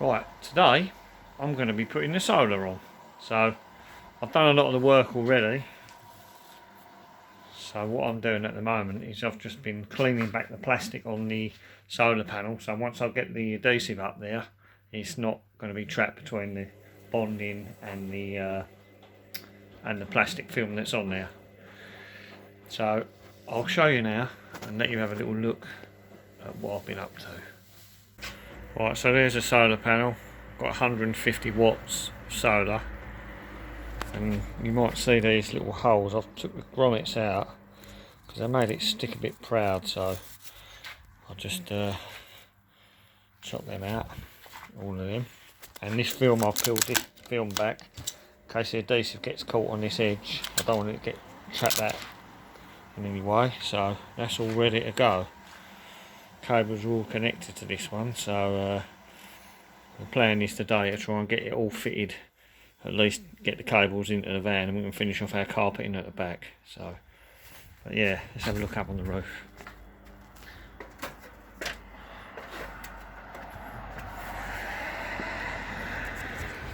Right, today I'm going to be putting the solar on. So I've done a lot of the work already. So what I'm doing at the moment is I've just been cleaning back the plastic on the solar panel. So once I get the adhesive up there, it's not going to be trapped between the bonding and the plastic film that's on there. So I'll show you now and let you have a little look at what I've been up to. Right, so there's a solar panel. Got 150 watts of solar, and you might see these little holes. I've took the grommets out because I made it stick a bit proud, so I'll just chop them out, all of them. And this film, I've peeled this film back in case the adhesive gets caught on this edge. I don't want it to get trapped out in any way, so that's all ready to go. Cables are all connected to this one, so the plan is today to try and get it all fitted, at least get the cables into the van, and we can finish off our carpeting at the back. So, but yeah, let's have a look up on the roof.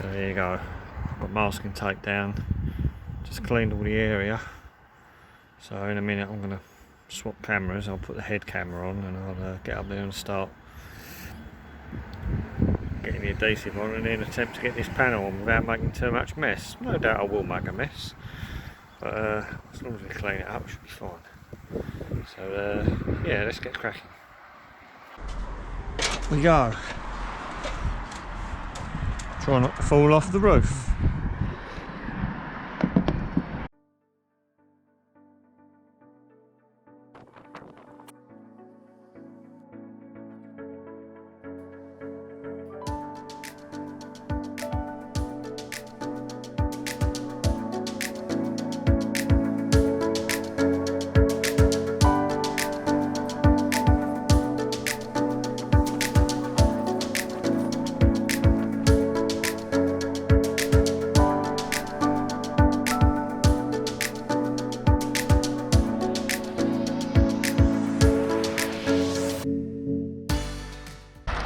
So there you go, got masking tape down, just cleaned all the area. So in a minute I'm going to swap cameras. I'll put the head camera on and I'll get up there and start getting the adhesive on, and then attempt to get this panel on without making too much mess. No doubt I will make a mess, but as long as we clean it up it should be fine. So yeah, let's get cracking. We go. Try not to fall off the roof.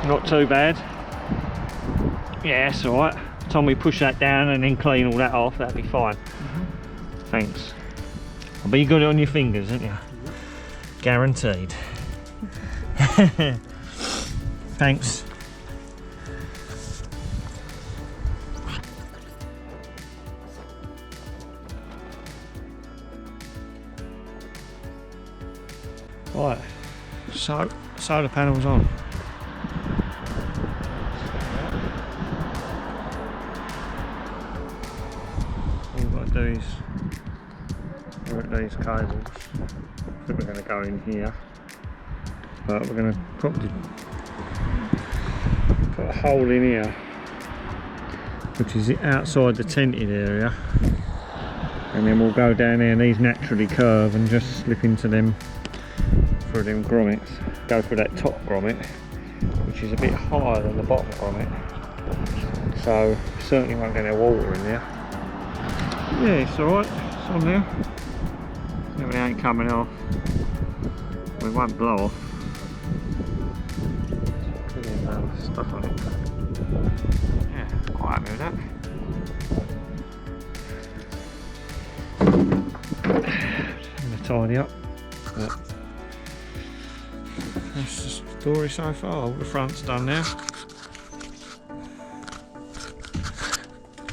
Not too bad. Yeah, that's alright. Time we push that down and then clean all that off, that'll be fine. Thanks. But you got it on your fingers, haven't you? Guaranteed. Thanks. Right, so solar panels on. All we've got to do is work these cables. I think we're going to go in here, but we're going to probably put a hole in here, which is outside the tented area, and then we'll go down there, and these naturally curve and just slip into them through them grommets. Go for that top grommet, which is a bit higher than the bottom grommet, so certainly won't get any water in there. Yeah, it's alright, it's on there. It ain't coming off. It won't blow off. Stuff on it. Yeah, quite happy with that. Just going to tidy up. But that's the story so far. All the front's done now.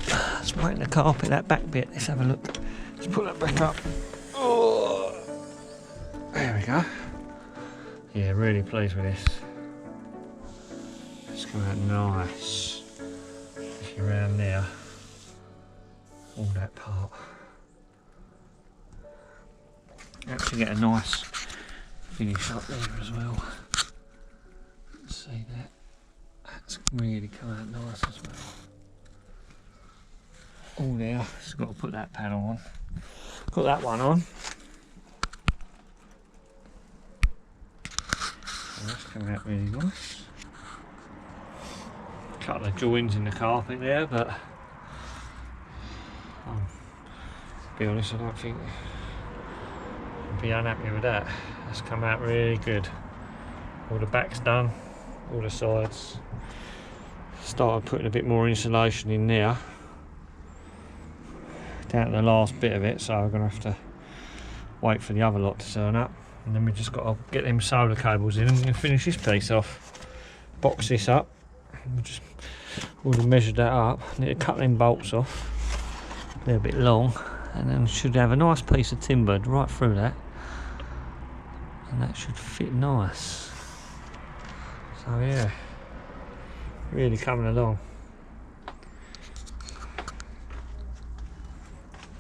Let's whiten the carpet, that back bit. Let's have a look. Let's put that back up. Oh, there we go. Yeah, really pleased with this. It's come out nice. Especially around there. All that part. Actually get a nice finish up there as well. See that? That's really come out nice as well. All there. Just got to put that panel on. Put that one on. So that's coming out really nice. A couple of joins in the carpet there, but to be honest, I don't think I'd be unhappy with that. That's come out really good. All the back's done, all the sides. started putting a bit more insulation in there down to the last bit of it, so I'm going to have to wait for the other lot to turn up, and then we just got to get them solar cables in and we can finish this piece off. Box this up. We just already measured that up. Need to cut them bolts off. They're a bit long, and then should have a nice piece of timber right through that, and that should fit nice. So yeah, really coming along.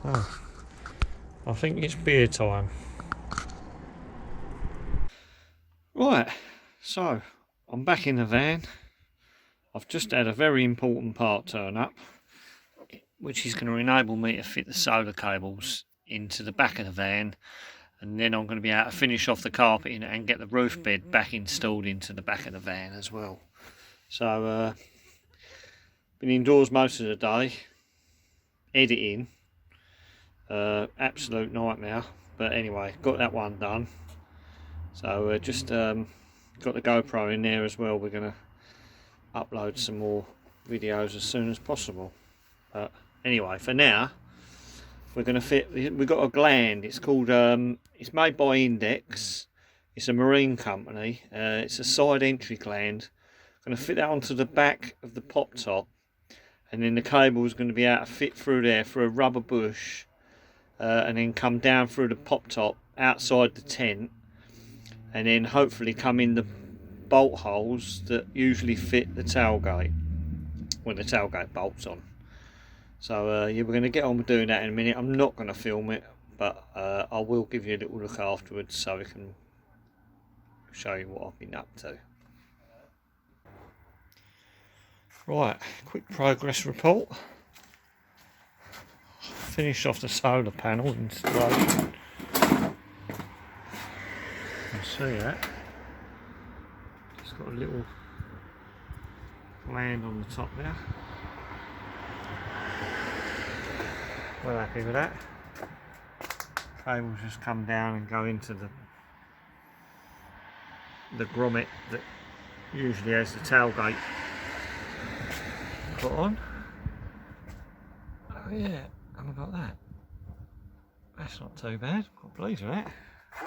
Oh, I think it's beer time. Right, so I'm back in the van. I've just had a very important part turn up, which is going to enable me to fit the solar cables into the back of the van, and then I'm going to be able to finish off the carpeting and get the roof bed back installed into the back of the van as well. So been indoors most of the day editing, absolute nightmare, but anyway, got that one done. So just got the GoPro in there as well. We're going to upload some more videos as soon as possible. Anyway, for now we're going to fit, we've got a gland. It's called it's made by Index. It's a marine company. It's a side entry gland. I'm going to fit that onto the back of the pop top, and then the cable is going to be able to fit through there for a rubber bush, and then come down through the pop top outside the tent, and then hopefully come in the bolt holes that usually fit the tailgate when the tailgate bolts on. So yeah, we're going to get on with doing that in a minute. I'm not going to film it, but I will give you a little look afterwards so we can show you what I've been up to. Right, quick progress report. Finished off the solar panel installation. You can see that. Just got a little gland on the top there. Well happy with that. Cables just come down and go into the grommet that usually has the tailgate put on. Oh yeah, haven't got that. That's not too bad, quite pleased with that.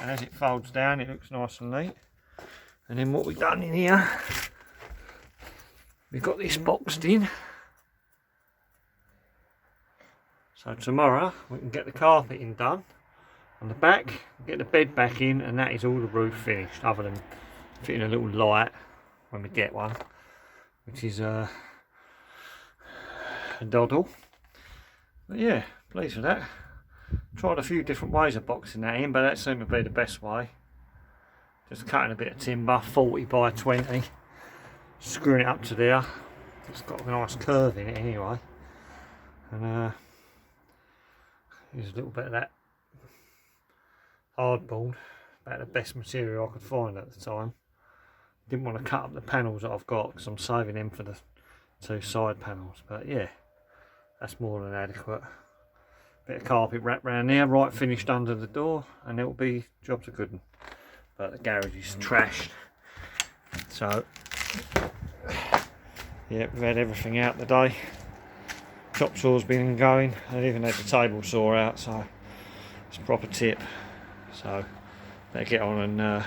And as it folds down, it looks nice and neat. And then what we've done in here, we've got this boxed in. So tomorrow we can get the carpeting done on the back, get the bed back in, and that is all the roof finished, other than fitting a little light when we get one, which is a doddle. But yeah, pleased with that. Tried a few different ways of boxing that in, but that seemed to be the best way. Just cutting a bit of timber, 40 by 20, screwing it up to there. It's got a nice curve in it anyway, and use a little bit of that hardboard, about the best material I could find at the time. Didn't want to cut up the panels that I've got because I'm saving them for the two side panels, but yeah, that's more than adequate. Bit of carpet wrapped around there, right finished under the door, and it'll be jobs are good. But the garage is trashed, so yeah, we've had everything out today. Chop saw's been going. I even had the table saw out, so it's a proper tip. So better get on and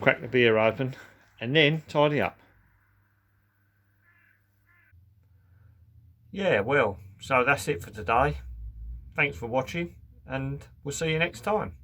crack the beer open and then tidy up. Yeah, well, so that's it for today. Thanks for watching, and we'll see you next time.